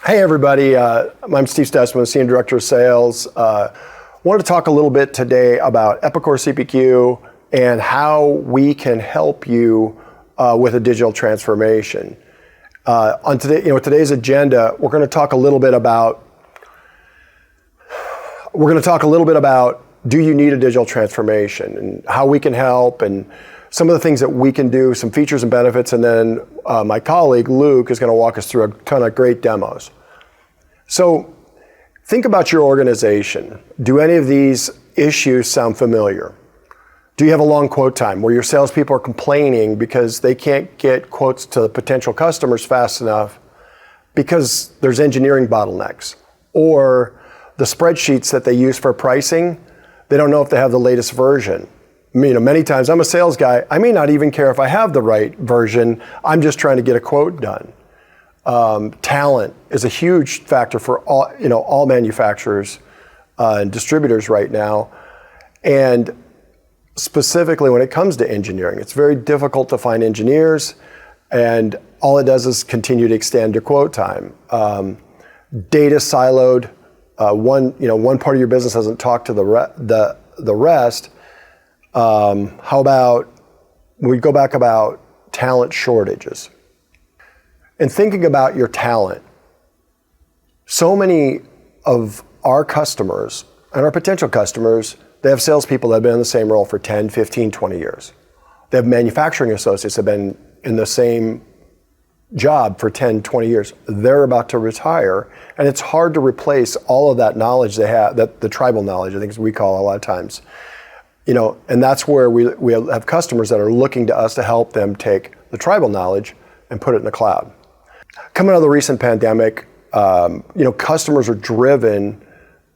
Hey everybody, I'm Steve Stessman, Senior Director of Sales. Wanted to talk a little bit today about Epicor CPQ and how we can help you with a digital transformation. On today's agenda, we're going to talk a little bit about do you need a digital transformation and how we can help and some of the things that we can do, some features and benefits, and then my colleague Luke is going to walk us through a ton of great demos. So think about your organization. Do any of these issues sound familiar? Do you have a long quote time where your salespeople are complaining because they can't get quotes to the potential customers fast enough because there's engineering bottlenecks? Or the spreadsheets that they use for pricing, they don't know if they have the latest version. Many times I'm a sales guy, I may not even care if I have the right version, I'm just trying to get a quote done. Talent is a huge factor for all manufacturers and distributors right now. And specifically when it comes to engineering, it's very difficult to find engineers, and all it does is continue to extend your quote time. Data siloed, one part of your business doesn't talk to the rest. How about we go back about talent shortages? And thinking about your talent, so many of our customers and our potential customers, they have salespeople that have been in the same role for 10, 15, 20 years. They have manufacturing associates that have been in the same job for 10, 20 years. They're about to retire, and it's hard to replace all of that knowledge they have, the tribal knowledge, I think is what we call it a lot of times. And that's where we have customers that are looking to us to help them take the tribal knowledge and put it in the cloud. Coming out of the recent pandemic, customers are driven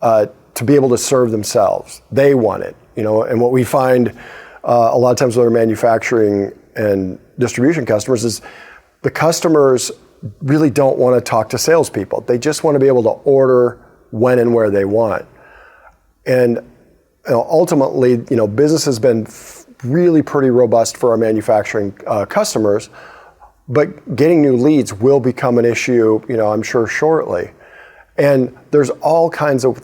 to be able to serve themselves. They want it, and what we find a lot of times with our manufacturing and distribution customers is the customers really don't want to talk to salespeople. They just want to be able to order when and where they want. And ultimately, business has been really pretty robust for our manufacturing customers, but getting new leads will become an issue, I'm sure shortly. And there's all kinds of,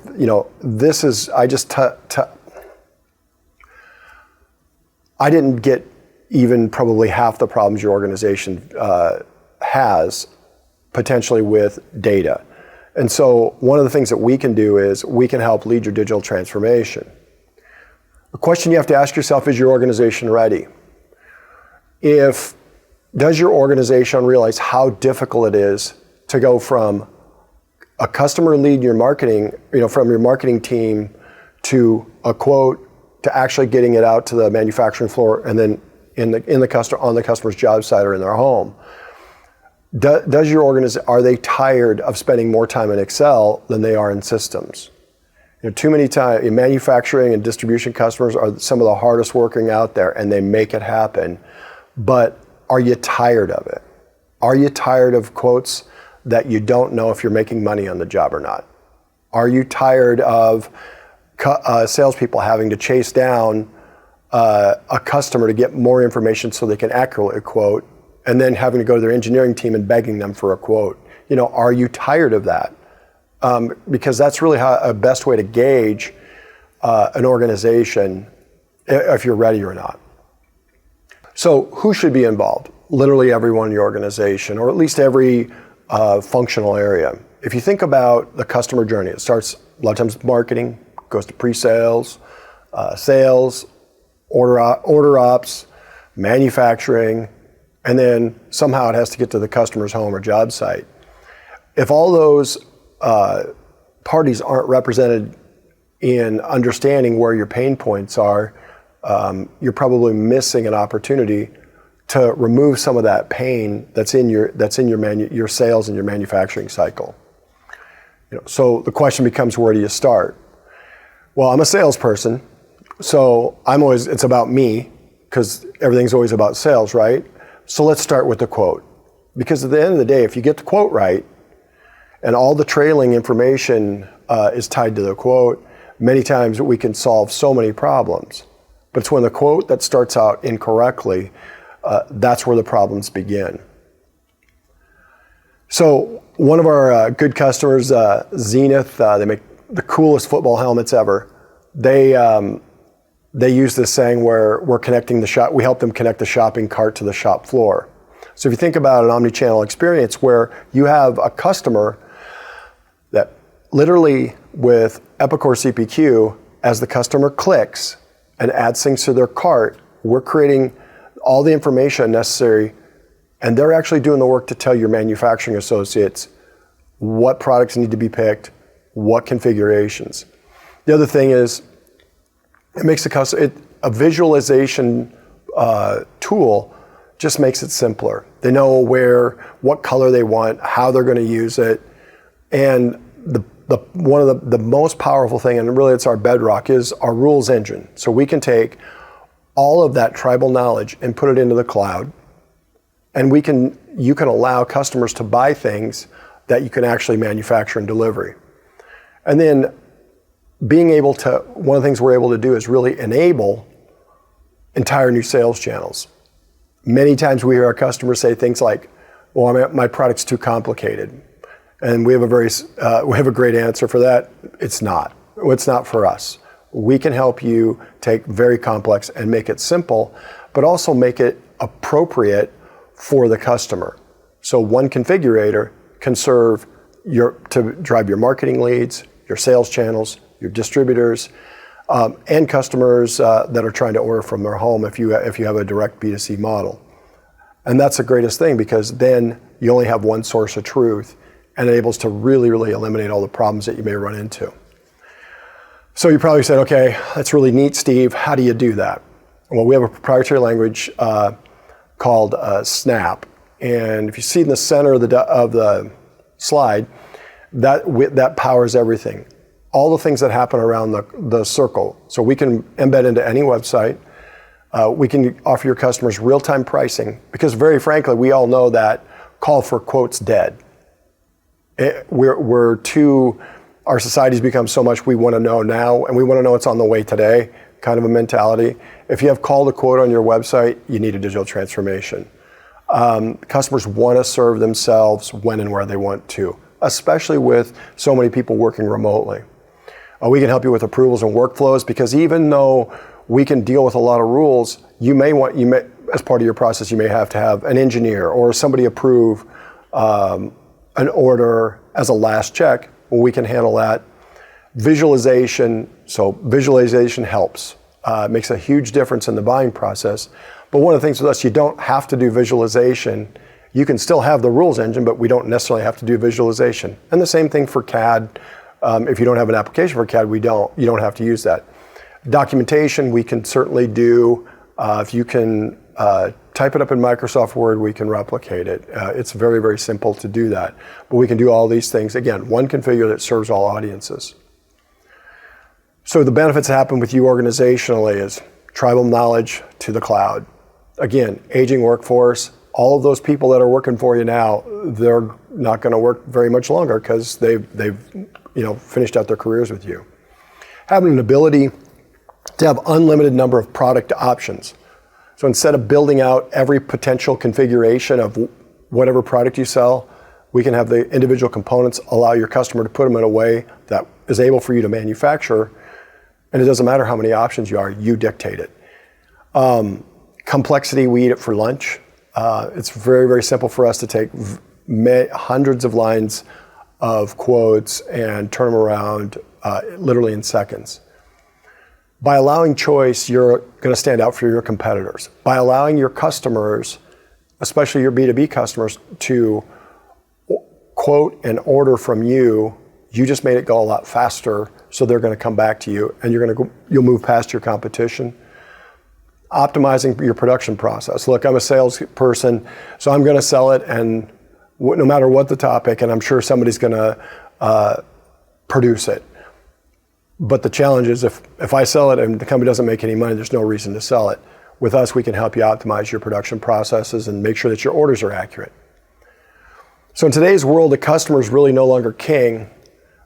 I didn't get even probably half the problems your organization has potentially with data. And so one of the things that we can do is we can help lead your digital transformation. The question you have to ask yourself, is your organization ready? Does your organization realize how difficult it is to go from a customer lead in your marketing, from your marketing team to a quote to actually getting it out to the manufacturing floor and then on the customer's job site or in their home? Does your organization, are they tired of spending more time in Excel than they are in systems? Too many times, manufacturing and distribution customers are some of the hardest working out there, and they make it happen. But are you tired of it? Are you tired of quotes that you don't know if you're making money on the job or not? Are you tired of salespeople having to chase down a customer to get more information so they can accurately quote, and then having to go to their engineering team and begging them for a quote? Are you tired of that? Because that's really a best way to gauge an organization if you're ready or not. So who should be involved? Literally everyone in your organization, or at least every functional area. If you think about the customer journey, it starts a lot of times with marketing, goes to pre-sales, sales, order ops, manufacturing, and then somehow it has to get to the customer's home or job site. If all those parties aren't represented in understanding where your pain points are, you're probably missing an opportunity to remove some of that pain that's in your sales and your manufacturing cycle. So the question becomes, where do you start? Well, I'm a salesperson, so it's about me, because everything's always about sales, right? So let's start with the quote. Because at the end of the day, if you get the quote right, and all the trailing information is tied to the quote, many times we can solve so many problems. But it's when the quote that starts out incorrectly, that's where the problems begin. So one of our good customers, Zenith, they make the coolest football helmets ever. They use this saying where we help them connect the shopping cart to the shop floor. So if you think about an omni-channel experience where you have a customer that literally with Epicor CPQ, as the customer clicks and adds things to their cart, we're creating all the information necessary, and they're actually doing the work to tell your manufacturing associates what products need to be picked, what configurations. The other thing is, it makes a visualization tool just makes it simpler. They know what color they want, how they're going to use it, and one of the most powerful thing, and really it's our bedrock, is our rules engine. So we can take all of that tribal knowledge and put it into the cloud, and you can allow customers to buy things that you can actually manufacture and deliver. And then one of the things we're able to do is really enable entire new sales channels. Many times we hear our customers say things like, well, my product's too complicated. And we have a great answer for that. It's not. It's not for us. We can help you take very complex and make it simple, but also make it appropriate for the customer. So one configurator can serve to drive your marketing leads, your sales channels, your distributors, and customers that are trying to order from their home if you have a direct B2C model. And that's the greatest thing, because then you only have one source of truth, and enables to really, really eliminate all the problems that you may run into. So you probably said, okay, that's really neat, Steve. How do you do that? Well, we have a proprietary language called Snap. And if you see in the center of the slide, that powers everything. All the things that happen around the circle. So we can embed into any website. We can offer your customers real-time pricing, because very frankly, we all know that call for quotes dead. Our society's become so much, we want to know now, and we want to know it's on the way today, kind of a mentality. If you have call to quote on your website, you need a digital transformation. Customers want to serve themselves when and where they want to, especially with so many people working remotely. We can help you with approvals and workflows, because even though we can deal with a lot of rules, you may as part of your process, you may have to have an engineer or somebody approve an order as a last check. Well, we can handle that. Visualization helps. It makes a huge difference in the buying process. But one of the things with us, you don't have to do visualization. You can still have the rules engine, but we don't necessarily have to do visualization. And the same thing for CAD. If you don't have an application for CAD, you don't have to use that. Documentation, we can certainly do. If you can type it up in Microsoft Word, we can replicate it. It's very, very simple to do that. But we can do all these things. Again, one configurator that serves all audiences. So the benefits that happen with you organizationally is tribal knowledge to the cloud. Again, aging workforce, all of those people that are working for you now, they're not going to work very much longer because they've finished out their careers with you. Having an ability to have unlimited number of product options. So instead of building out every potential configuration of whatever product you sell, we can have the individual components allow your customer to put them in a way that is able for you to manufacture, and it doesn't matter how many options you dictate it. Complexity, we eat it for lunch. It's very, very simple for us to take hundreds of lines of quotes and turn them around literally in seconds. By allowing choice, you're going to stand out for your competitors. By allowing your customers, especially your B2B customers, to quote and order from you, you just made it go a lot faster, so they're going to come back to you, and you'll move past your competition. Optimizing your production process. Look, I'm a salesperson, so I'm going to sell it, and no matter what the topic, and I'm sure somebody's going to produce it. But the challenge is if I sell it and the company doesn't make any money, there's no reason to sell it. With us, we can help you optimize your production processes and make sure that your orders are accurate. So in today's world, the customer is really no longer king,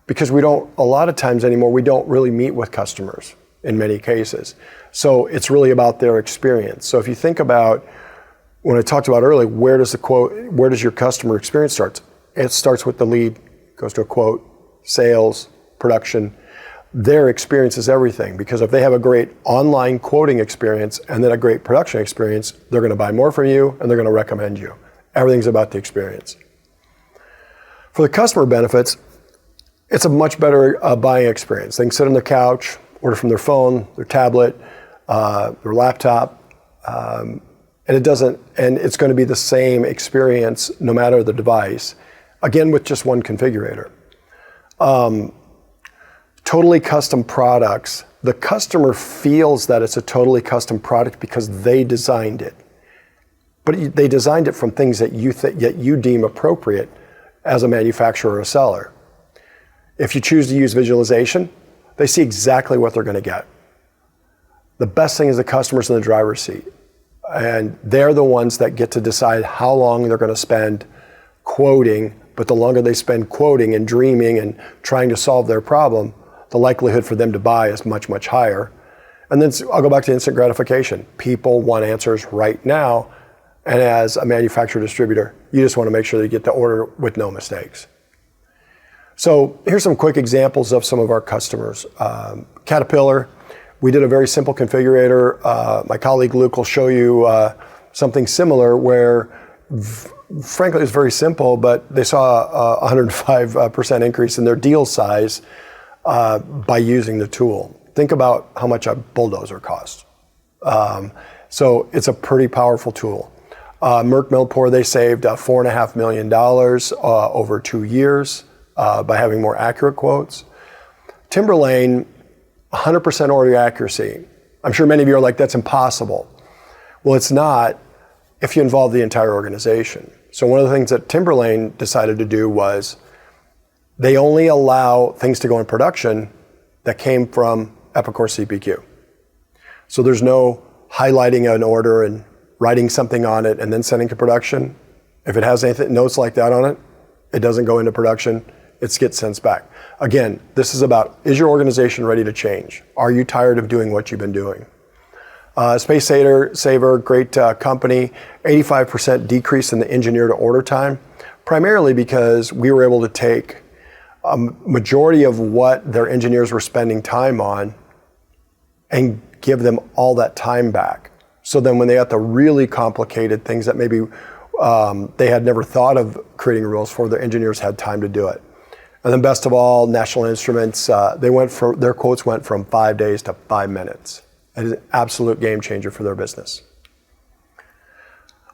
because a lot of times anymore, we don't really meet with customers in many cases. So it's really about their experience. So if you think about, when I talked about earlier, where does your customer experience start? It starts with the lead, goes to a quote, sales, production. Their experience is everything, because if they have a great online quoting experience and then a great production experience, they're going to buy more from you and they're going to recommend you. Everything's about the experience. For the customer benefits, it's a much better buying experience. They can sit on their couch, order from their phone, their tablet, their laptop, and it's going to be the same experience no matter the device, again with just one configurator. Totally custom products, the customer feels that it's a totally custom product because they designed it. But they designed it from things that you deem appropriate as a manufacturer or a seller. If you choose to use visualization, they see exactly what they're going to get. The best thing is the customer's in the driver's seat. And they're the ones that get to decide how long they're going to spend quoting, but the longer they spend quoting and dreaming and trying to solve their problem, the likelihood for them to buy is much, much higher. And then I'll go back to instant gratification. People want answers right now. And as a manufacturer distributor, you just want to make sure that you get the order with no mistakes. So here's some quick examples of some of our customers. Caterpillar, we did a very simple configurator. My colleague Luke will show you something similar where, frankly, it's very simple, but they saw a 105% increase in their deal size by using the tool. Think about how much a bulldozer costs. So it's a pretty powerful tool. Merck Millport, they saved $4.5 million over 2 years by having more accurate quotes. Timberlane, 100% order accuracy. I'm sure many of you are like, that's impossible. Well, it's not if you involve the entire organization. So one of the things that Timberlane decided to do was they only allow things to go in production that came from Epicor CPQ. So there's no highlighting an order and writing something on it and then sending to production. If it has anything, notes like that on it, it doesn't go into production, it gets sent back. Again, this is about, is your organization ready to change? Are you tired of doing what you've been doing? Space Saver, great company, 85% decrease in the engineer to order time, primarily because we were able to take a majority of what their engineers were spending time on and give them all that time back. So then when they got the really complicated things that maybe they had never thought of creating rules for, their engineers had time to do it. And then best of all, National Instruments, their quotes went from 5 days to 5 minutes. It is an absolute game changer for their business.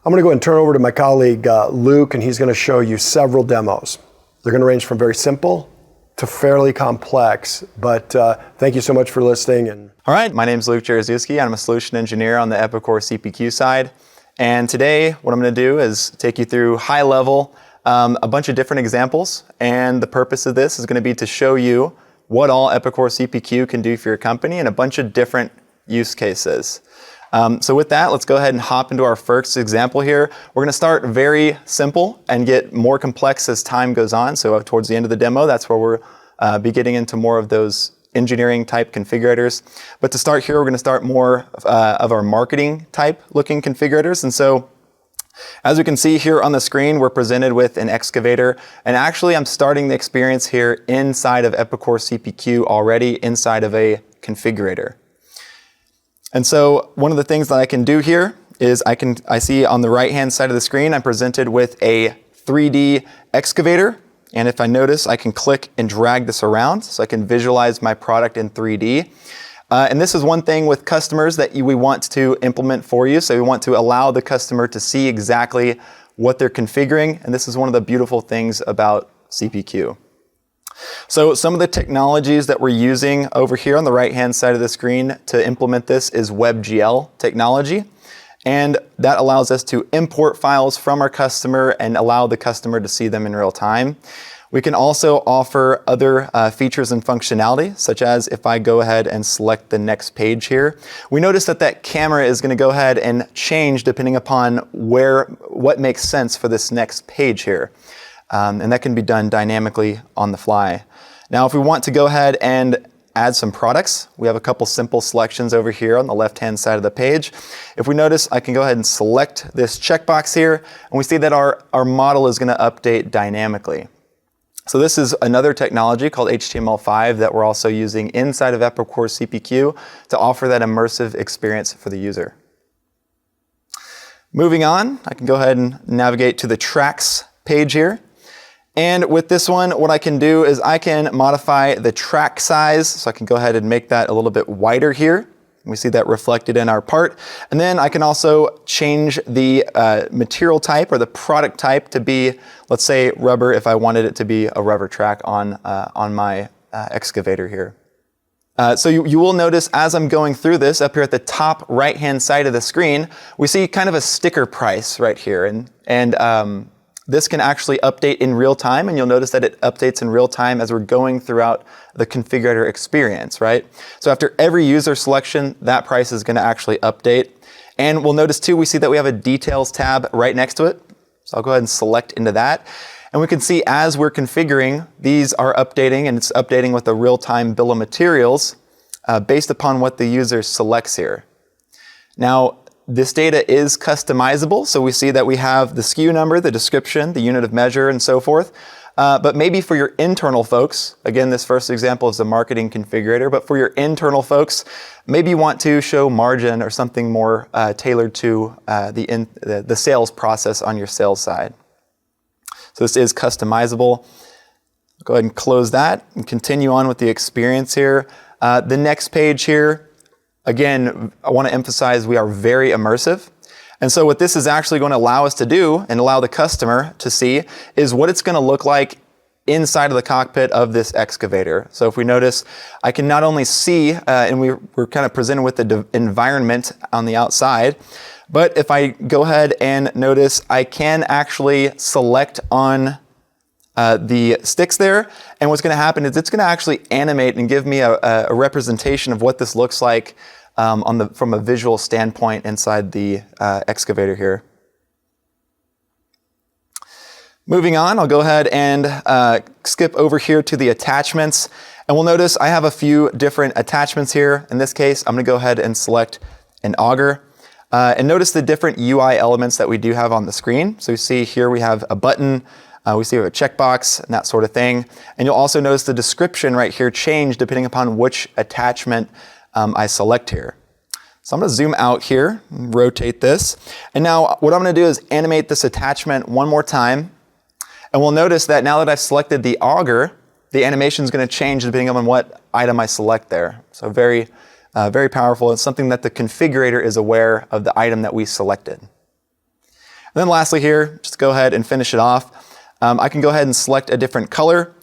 I'm going to go ahead and turn over to my colleague Luke, and he's going to show you several demos. They're going to range from very simple to fairly complex, but thank you so much for listening. All right, my name is Luke Jaruzelski. I'm a solution engineer on the Epicor CPQ side. And today, what I'm going to do is take you through high level, a bunch of different examples. And the purpose of this is going to be to show you what all Epicor CPQ can do for your company and a bunch of different use cases. So with that, let's go ahead and hop into our first example here. We're going to start very simple and get more complex as time goes on. So towards the end of the demo, that's where we'll be getting into more of those engineering type configurators. But to start here, we're going to start more of our marketing type looking configurators. And so as we can see here on the screen, we're presented with an excavator. And actually, I'm starting the experience here inside of Epicor CPQ already inside of a configurator. And so one of the things that I can do here is I see on the right-hand side of the screen, I'm presented with a 3D excavator. And if I notice, I can click and drag this around so I can visualize my product in 3D. And this is one thing with customers that we want to implement for you. So we want to allow the customer to see exactly what they're configuring. And this is one of the beautiful things about CPQ. So some of the technologies that we're using over here on the right-hand side of the screen to implement this is WebGL technology. And that allows us to import files from our customer and allow the customer to see them in real time. We can also offer other features and functionality, such as if I go ahead and select the next page here, we notice that that camera is going to go ahead and change depending upon what makes sense for this next page here. And that can be done dynamically on the fly. Now, if we want to go ahead and add some products. We have a couple simple selections over here on the left-hand side of the page. If we notice, I can go ahead and select this checkbox here, and we see that our model is going to update dynamically. So this is another technology called HTML5 that we're also using inside of Epicor CPQ to offer that immersive experience for the user. Moving on, I can go ahead and navigate to the tracks page here. And with this one, what I can do is I can modify the track size. So I can go ahead and make that a little bit wider here. We see that reflected in our part. And then I can also change the material type or the product type to be, let's say, rubber if I wanted it to be a rubber track on my excavator here. So you will notice as I'm going through this, up here at the top right-hand side of the screen, we see kind of a sticker price right here. And this can actually update in real time, and you'll notice that it updates in real time as we're going throughout the configurator experience, right? So after every user selection, that price is going to actually update. And we'll notice too, we see that we have a details tab right next to it. So I'll go ahead and select into that. And we can see as we're configuring, these are updating, and it's updating with a real-time bill of materials based upon what the user selects here. Now, this data is customizable, so we see that we have the SKU number, the description, the unit of measure, and so forth. But maybe for your internal folks, again, this first example is the marketing configurator, but for your internal folks, maybe you want to show margin or something more tailored to the sales process on your sales side. So this is customizable. Go ahead and close that and continue on with the experience here. The next page here, again, I want to emphasize we are very immersive. And so what this is actually going to allow us to do and allow the customer to see is what it's going to look like inside of the cockpit of this excavator. So if we notice, I can not only see, and we're kind of presented with the environment on the outside, but if I go ahead and notice, I can actually select on the sticks there, and what's going to happen is it's going to actually animate and give me a representation of what this looks like from a visual standpoint inside the excavator here. Moving on, I'll go ahead and skip over here to the attachments, and we'll notice I have a few different attachments here. In this case, I'm going to go ahead and select an auger. And notice the different UI elements that we do have on the screen. So you see here we have a button, we see we have a checkbox and that sort of thing. And you'll also notice the description right here change depending upon which attachment I select here. So I'm going to zoom out here, and rotate this. And now what I'm going to do is animate this attachment one more time. And we'll notice that now that I've selected the auger, the animation is going to change depending on what item I select there. So very powerful. It's something that the configurator is aware of the item that we selected. And then lastly here, just to go ahead and finish it off, I can go ahead and select a different color,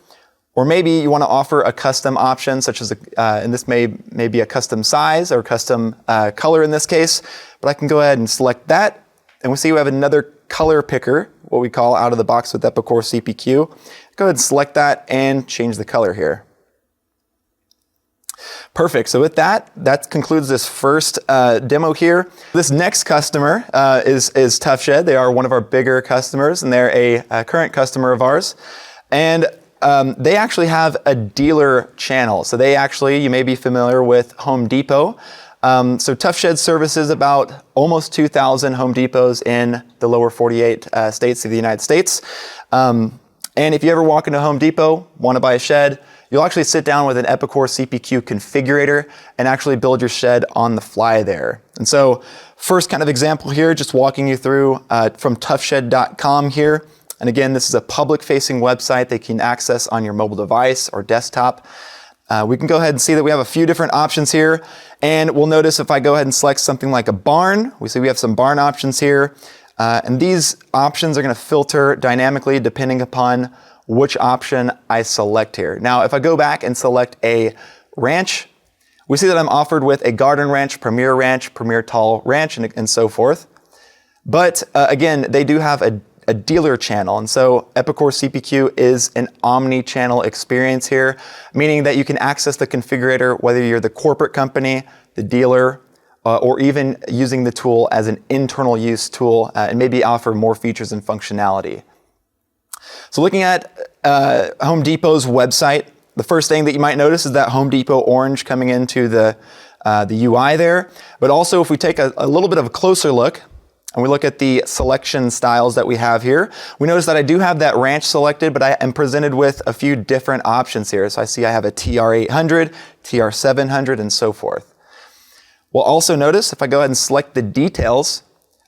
or maybe you want to offer a custom option, such as, and this may be a custom size or custom color in this case, but I can go ahead and select that, and we see we have another color picker, what we call out of the box with Epicor CPQ. Go ahead and select that and change the color here. Perfect. So with that concludes this first demo here. This next customer is Tough Shed. They are one of our bigger customers, and they're a current customer of ours. And they actually have a dealer channel. So they actually, you may be familiar with Home Depot. So Tough Shed services about almost 2,000 Home Depots in the lower 48 states of the United States. And if you ever walk into Home Depot, want to buy a shed, you'll actually sit down with an Epicor CPQ configurator and actually build your shed on the fly there. And so first kind of example here, just walking you through from toughshed.com here. And again, this is a public-facing website that you can access on your mobile device or desktop. We can go ahead and see that we have a few different options here. And we'll notice if I go ahead and select something like a barn, we see we have some barn options here. And these options are going to filter dynamically depending upon which option I select here. Now, if I go back and select a ranch, we see that I'm offered with a garden ranch, premier tall ranch, and so forth. But again, they do have a dealer channel. And so Epicor CPQ is an omni-channel experience here, meaning that you can access the configurator whether you're the corporate company, the dealer, or even using the tool as an internal use tool and maybe offer more features and functionality. So looking at Home Depot's website, the first thing that you might notice is that Home Depot orange coming into the UI there. But also if we take a little bit of a closer look and we look at the selection styles that we have here, we notice that I do have that ranch selected, but I am presented with a few different options here. So I see I have a TR800, TR700, and so forth. We'll also notice if I go ahead and select the details,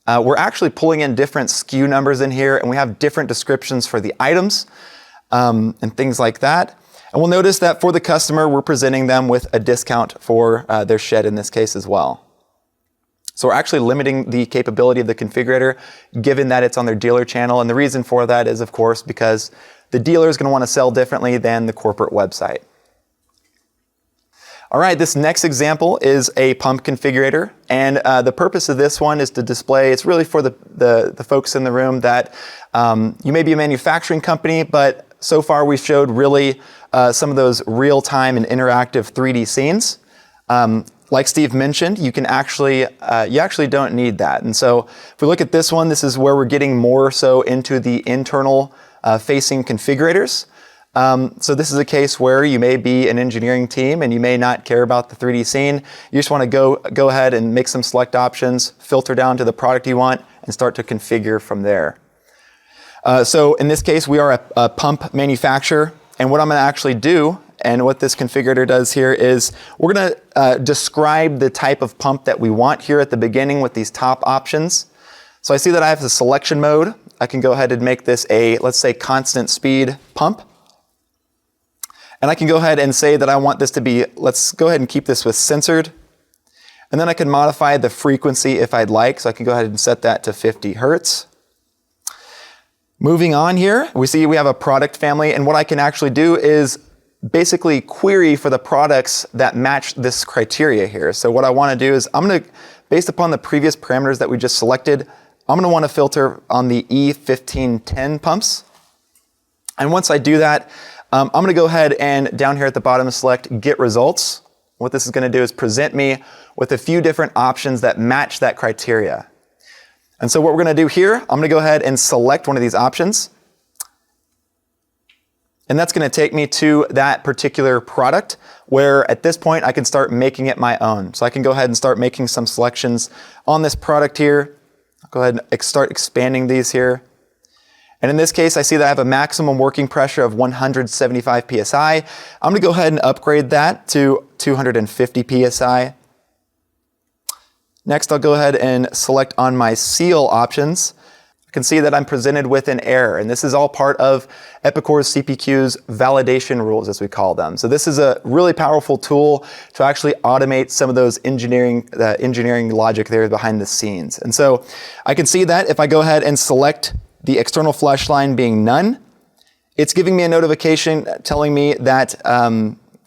we're actually pulling in different SKU numbers in here, and we have different descriptions for the items and things like that. And we'll notice that for the customer, we're presenting them with a discount for their shed in this case as well. So we're actually limiting the capability of the configurator given that it's on their dealer channel. And the reason for that is, of course, because the dealer is going to want to sell differently than the corporate website. All right, this next example is a pump configurator. And the purpose of this one is to display, it's really for the folks in the room that you may be a manufacturing company, but so far we've showed really some of those real-time and interactive 3D scenes. Like Steve mentioned, you actually don't need that. And so if we look at this one, this is where we're getting more so into the internal facing configurators. So this is a case where you may be an engineering team and you may not care about the 3D scene. You just want to go ahead and make some select options, filter down to the product you want, and start to configure from there. So in this case, we are a pump manufacturer. And what I'm going to actually do, and what this configurator does here, is we're going to describe the type of pump that we want here at the beginning with these top options. So I see that I have the selection mode. I can go ahead and make this a, let's say, constant speed pump. And I can go ahead and say that I want this to be, let's go ahead and keep this with censored. And then I can modify the frequency if I'd like. So I can go ahead and set that to 50 Hertz. Moving on here, we see we have a product family. And what I can actually do is basically query for the products that match this criteria here. So what I want to do is I'm going to, based upon the previous parameters that we just selected, I'm going to want to filter on the E1510 pumps. And once I do that, I'm going to go ahead and down here at the bottom select Get Results. What this is going to do is present me with a few different options that match that criteria. And so what we're going to do here, I'm going to go ahead and select one of these options. And that's going to take me to that particular product where at this point I can start making it my own. So I can go ahead and start making some selections on this product here. I'll go ahead and start expanding these here. And in this case, I see that I have a maximum working pressure of 175 PSI. I'm going to go ahead and upgrade that to 250 PSI. Next, I'll go ahead and select on my seal options. I can see that I'm presented with an error, and this is all part of Epicor CPQ's validation rules, as we call them. So this is a really powerful tool to actually automate some of those engineering logic there behind the scenes. And so I can see that if I go ahead and select the external flush line being none, it's giving me a notification telling me that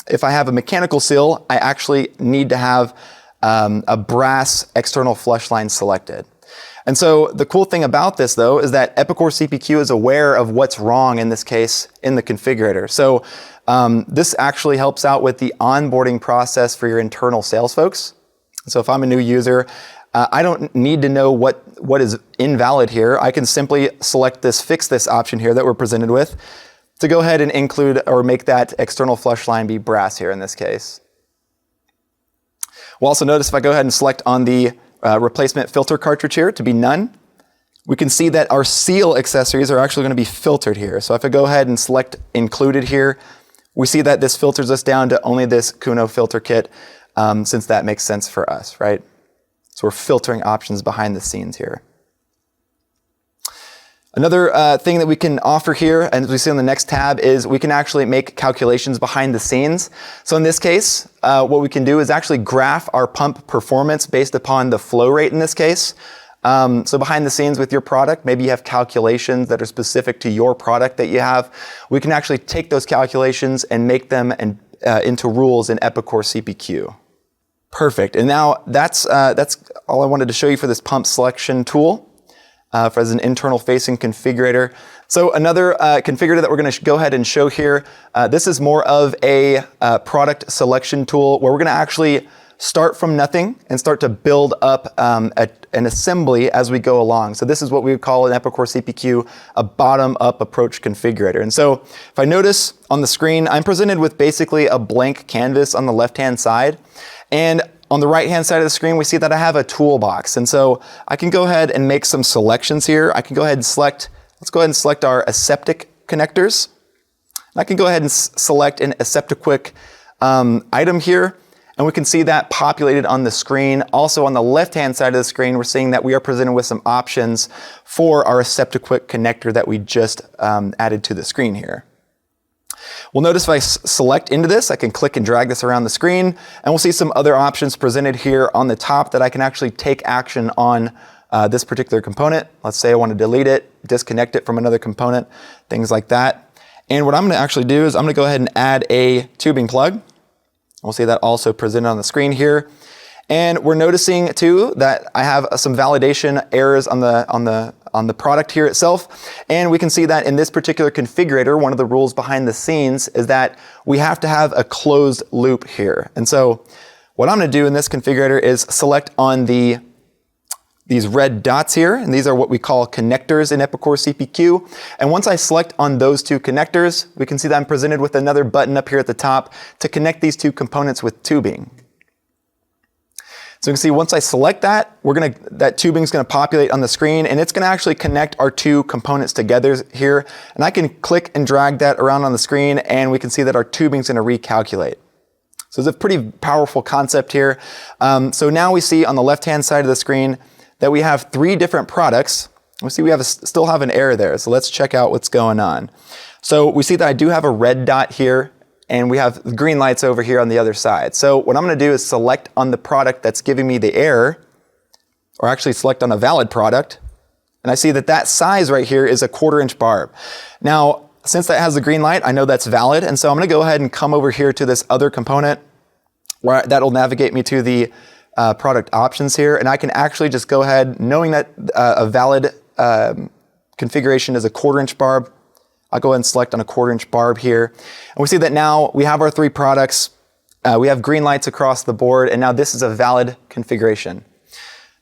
if I have a mechanical seal, I actually need to have a brass external flush line selected. And so the cool thing about this, though, is that Epicor CPQ is aware of what's wrong in this case in the configurator. So this actually helps out with the onboarding process for your internal sales folks. So if I'm a new user, I don't need to know what is invalid here. I can simply select this fix this option here that we're presented with to go ahead and include or make that external flush line be brass here in this case. We'll also notice if I go ahead and select on the replacement filter cartridge here to be none, we can see that our seal accessories are actually going to be filtered here. So if I go ahead and select included here, we see that this filters us down to only this Kuno filter kit since that makes sense for us, right? So we're filtering options behind the scenes here. Another thing that we can offer here, and as we see on the next tab, is we can actually make calculations behind the scenes. So in this case, what we can do is actually graph our pump performance based upon the flow rate in this case. So behind the scenes with your product, maybe you have calculations that are specific to your product that you have. We can actually take those calculations and make them into rules in Epicor CPQ. Perfect. And now that's all I wanted to show you for this pump selection tool. As an internal facing configurator. So another configurator that we're going to go ahead and show here, this is more of a product selection tool where we're going to actually start from nothing and start to build up an assembly as we go along. So this is what we would call an Epicor CPQ, a bottom-up approach configurator. And so if I notice on the screen, I'm presented with basically a blank canvas on the left-hand side. And on the right-hand side of the screen, we see that I have a toolbox. And so I can go ahead and make some selections here. I can go ahead and select, let's go ahead and select our aseptic connectors. I can go ahead and select an AseptiQuick item here, and we can see that populated on the screen. Also on the left-hand side of the screen, we're seeing that we are presented with some options for our AseptiQuick connector that we just added to the screen here. We'll notice if I select into this, I can click and drag this around the screen, and we'll see some other options presented here on the top that I can actually take action on this particular component. Let's say I want to delete it, disconnect it from another component, things like that. And what I'm going to actually do is I'm going to go ahead and add a tubing plug. We'll see that also presented on the screen here. And we're noticing too that I have some validation errors on the product here itself. And we can see that in this particular configurator, one of the rules behind the scenes is that we have to have a closed loop here. And so what I'm going to do in this configurator is select on these red dots here, and these are what we call connectors in Epicor CPQ. And once I select on those two connectors, we can see that I'm presented with another button up here at the top to connect these two components with tubing. So you can see once I select that, that tubing is going to populate on the screen, and it's going to actually connect our two components together here. And I can click and drag that around on the screen, and we can see that our tubing is going to recalculate. So it's a pretty powerful concept here. So now we see on the left-hand side of the screen that we have three different products. We see we still have an error there. So let's check out what's going on. So we see that I do have a red dot here, and we have green lights over here on the other side. So what I'm going to do is select on the product that's giving me the error, or actually select on a valid product. And I see that that size right here is a 1/4 inch barb. Now, since that has the green light, I know that's valid. And so I'm going to go ahead and come over here to this other component where that'll navigate me to the product options here, and I can actually just go ahead, knowing that a valid configuration is a 1/4 inch barb, I'll go ahead and select on a 1/4 inch barb here. And we see that now we have our three products, we have green lights across the board, and now this is a valid configuration.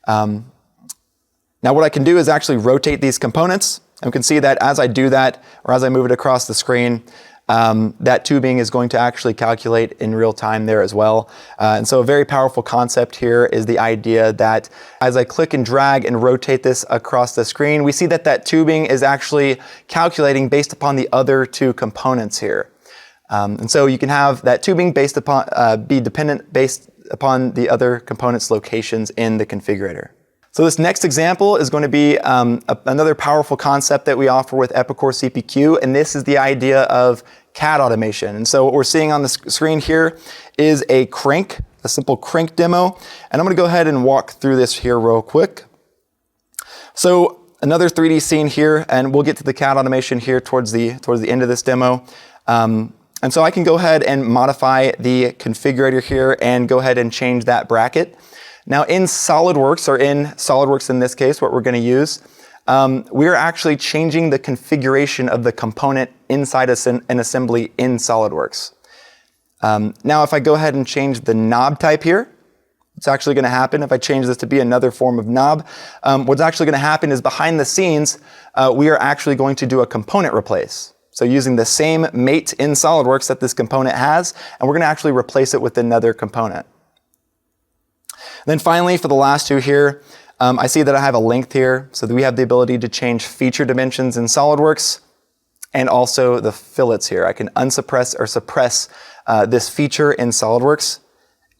Now what I can do is actually rotate these components, and we can see that as I do that, or as I move it across the screen, that tubing is going to actually calculate in real time there as well. And so a very powerful concept here is the idea that as I click and drag and rotate this across the screen, we see that that tubing is actually calculating based upon the other two components here. And so you can have that tubing based upon, be dependent based upon the other components' locations in the configurator. So this next example is going to be another powerful concept that we offer with Epicor CPQ, and this is the idea of CAD automation. And so what we're seeing on the screen here is a crank, a simple crank demo, and I'm going to go ahead and walk through this here real quick. So another 3D scene here, and we'll get to the CAD automation here towards the end of this demo. And so I can go ahead and modify the configurator here and go ahead and change that bracket. Now in SolidWorks, or in SolidWorks in this case, what we're going to use, we're actually changing the configuration of the component inside an assembly in SolidWorks. Now if I go ahead and change the knob type here, what's actually going to happen if I change this to be another form of knob, what's actually going to happen is behind the scenes, we are actually going to do a component replace. So using the same mate in SolidWorks that this component has, and we're going to actually replace it with another component. Then finally, for the last two here, I see that I have a length here, so that we have the ability to change feature dimensions in SolidWorks, and also the fillets here. I can unsuppress or suppress this feature in SolidWorks.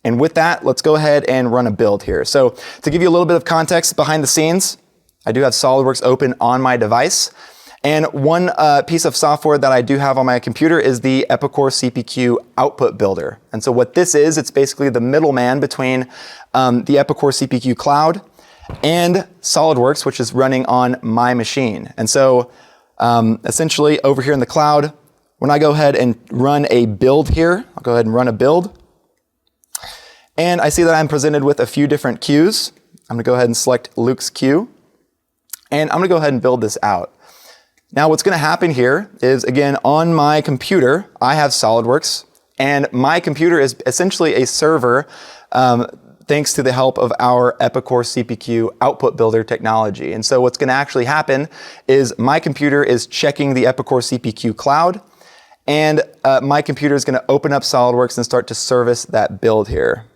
And with that, let's go ahead and run a build here. So to give you a little bit of context behind the scenes, I do have SolidWorks open on my device. And one piece of software that I do have on my computer is the Epicor CPQ output builder. And so what this is, it's basically the middleman between the Epicor CPQ cloud and SolidWorks, which is running on my machine. And so essentially over here in the cloud, when I go ahead and run a build here, I'll go ahead and run a build. And I see that I'm presented with a few different queues. I'm going to go ahead and select Luke's queue. And I'm going to go ahead and build this out. Now what's going to happen here is, again, on my computer, I have SolidWorks, and my computer is essentially a server thanks to the help of our Epicor CPQ output builder technology. And so what's going to actually happen is my computer is checking the Epicor CPQ cloud, and my computer is going to open up SolidWorks and start to service that build here.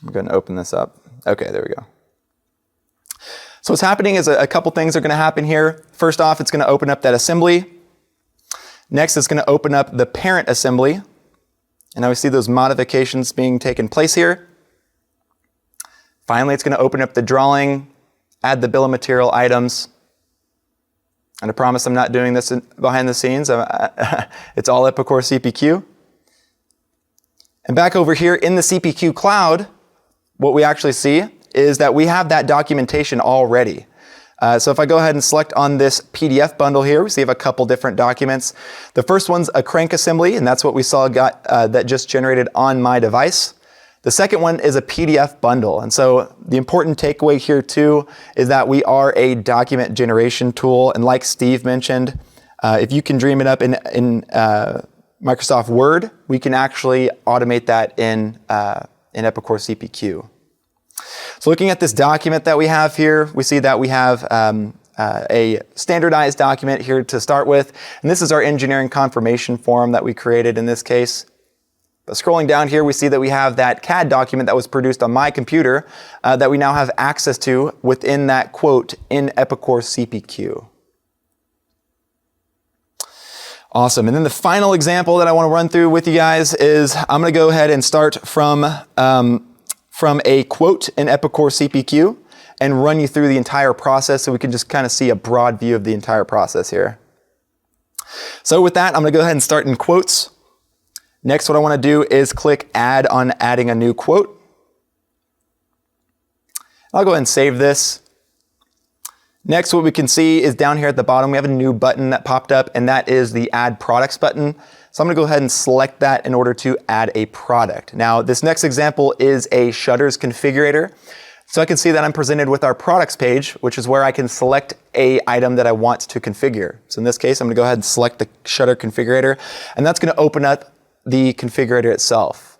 I'm going to open this up. Okay, there we go. So what's happening is a couple things are going to happen here. First off, it's going to open up that assembly. Next, it's going to open up the parent assembly. And now we see those modifications being taken place here. Finally, it's going to open up the drawing, add the bill of material items. And I promise I'm not doing this behind the scenes. It's all Epicor CPQ. And back over here in the CPQ cloud, what we actually see is that we have that documentation already. So if I go ahead and select on this PDF bundle here, we see we have a couple different documents. The first one's a crank assembly, and that's what we saw that just generated on my device. The second one is a PDF bundle. And so the important takeaway here too is that we are a document generation tool. And like Steve mentioned, if you can dream it up in Microsoft Word, we can actually automate that in Epicor CPQ. So looking at this document that we have here, we see that we have a standardized document here to start with. And this is our engineering confirmation form that we created in this case. But scrolling down here, we see that we have that CAD document that was produced on my computer that we now have access to within that quote in Epicor CPQ. Awesome. And then the final example that I want to run through with you guys is I'm going to go ahead and start from a quote in Epicor CPQ and run you through the entire process so we can just kind of see a broad view of the entire process here. So with that, I'm going to go ahead and start in quotes. Next, what I want to do is click Add on adding a new quote. I'll go ahead and save this. Next, what we can see is down here at the bottom, we have a new button that popped up, and that is the Add Products button. So I'm going to go ahead and select that in order to add a product. Now, this next example is a shutters configurator. So I can see that I'm presented with our products page, which is where I can select a item that I want to configure. So in this case, I'm going to go ahead and select the shutter configurator, and that's going to open up the configurator itself.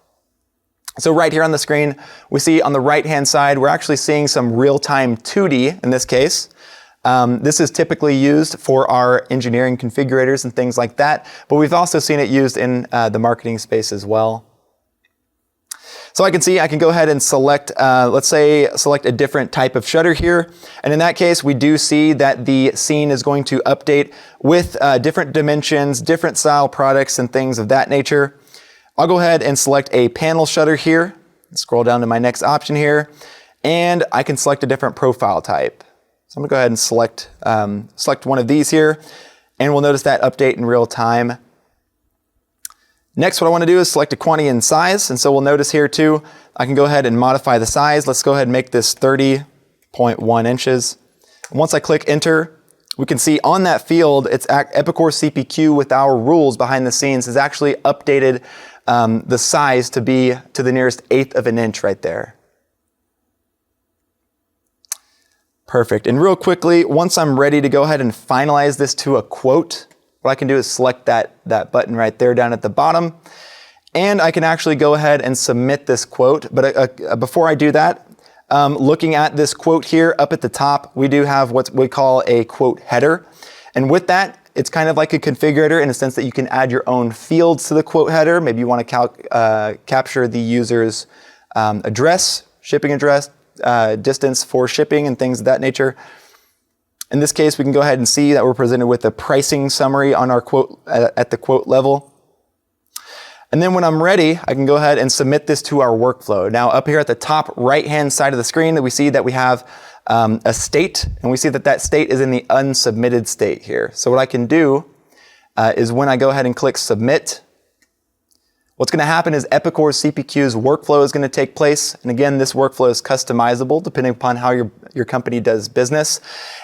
So right here on the screen, we see on the right-hand side, we're actually seeing some real-time 2D in this case. This is typically used for our engineering configurators and things like that, but we've also seen it used in the marketing space as well. So I can go ahead and select, let's say, select a different type of shutter here. And in that case, we do see that the scene is going to update with different dimensions, different style products, and things of that nature. I'll go ahead and select a panel shutter here. Scroll down to my next option here, and I can select a different profile type. So I'm going to go ahead and select one of these here, and we'll notice that update in real time. Next, what I want to do is select a quantity and size, and so we'll notice here too, I can go ahead and modify the size. Let's go ahead and make this 30.1 inches. And once I click enter, we can see on that field, it's Epicor CPQ with our rules behind the scenes has actually updated the size to be to the nearest 1/8 of an inch right there. Perfect. And real quickly, once I'm ready to go ahead and finalize this to a quote, what I can do is select that button right there down at the bottom, and I can actually go ahead and submit this quote. But before I do that, looking at this quote here up at the top, we do have what we call a quote header. And with that, it's kind of like a configurator in a sense that you can add your own fields to the quote header. Maybe you want to capture the user's address, shipping address, distance for shipping and things of that nature. In this case, we can go ahead and see that we're presented with a pricing summary on our quote at the quote level. And then when I'm ready, I can go ahead and submit this to our workflow. Now up here at the top right-hand side of the screen, we see that we have a state, and we see that that state is in the unsubmitted state here. So what I can do is when I go ahead and click submit, what's going to happen is Epicor CPQ's workflow is going to take place. And again, this workflow is customizable depending upon how your company does business.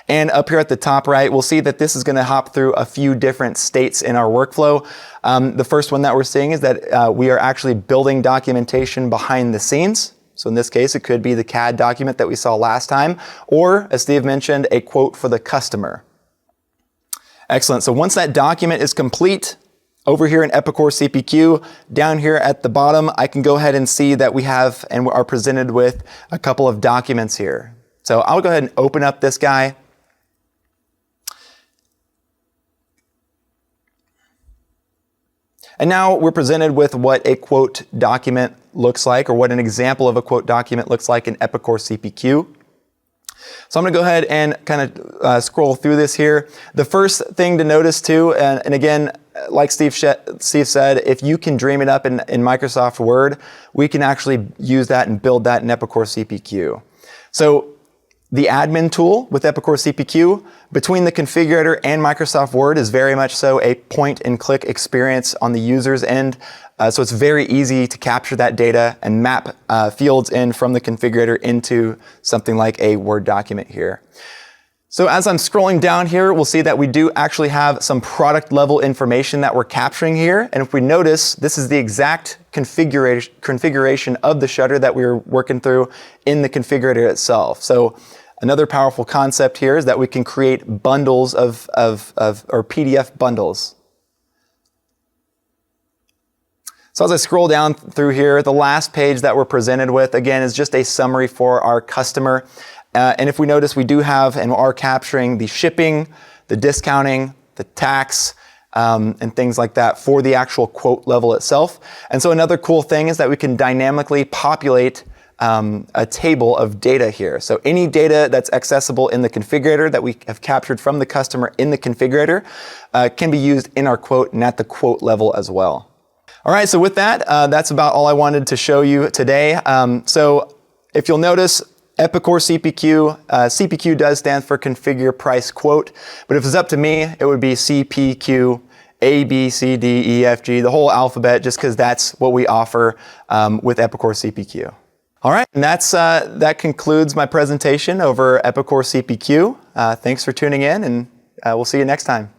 And up here at the top right, we'll see that this is going to hop through a few different states in our workflow. The first one that we're seeing is that we are actually building documentation behind the scenes. So in this case, it could be the CAD document that we saw last time, or as Steve mentioned, a quote for the customer. Excellent. So once that document is complete, over here in Epicor CPQ, down here at the bottom, I can go ahead and see that we have and are presented with a couple of documents here. So I'll go ahead and open up this guy. And now we're presented with what a quote document looks like, or what an example of a quote document looks like in Epicor CPQ. So I'm going to go ahead and kind of scroll through this here. The first thing to notice too, and again, like Steve said, if you can dream it up in Microsoft Word, we can actually use that and build that in Epicor CPQ. So the admin tool with Epicor CPQ between the configurator and Microsoft Word is very much so a point and click experience on the user's end. So it's very easy to capture that data and map fields in from the configurator into something like a Word document here. So as I'm scrolling down here, we'll see that we do actually have some product level information that we're capturing here. And if we notice, this is the exact configuration of the shutter that we were working through in the configurator itself. So another powerful concept here is that we can create bundles or PDF bundles. So as I scroll down through here, the last page that we're presented with, again, is just a summary for our customer. And if we notice, we do have and are capturing the shipping, the discounting, the tax, and things like that for the actual quote level itself. And so another cool thing is that we can dynamically populate a table of data here. So any data that's accessible in the configurator that we have captured from the customer in the configurator can be used in our quote and at the quote level as well. All right, so with that, that's about all I wanted to show you today. So if you'll notice, Epicor CPQ, CPQ does stand for Configure Price Quote, but if it's up to me, it would be CPQ, A, B, C, D, E, F, G, the whole alphabet, just because that's what we offer with Epicor CPQ. All right, and that concludes my presentation over Epicor CPQ. Thanks for tuning in, and we'll see you next time.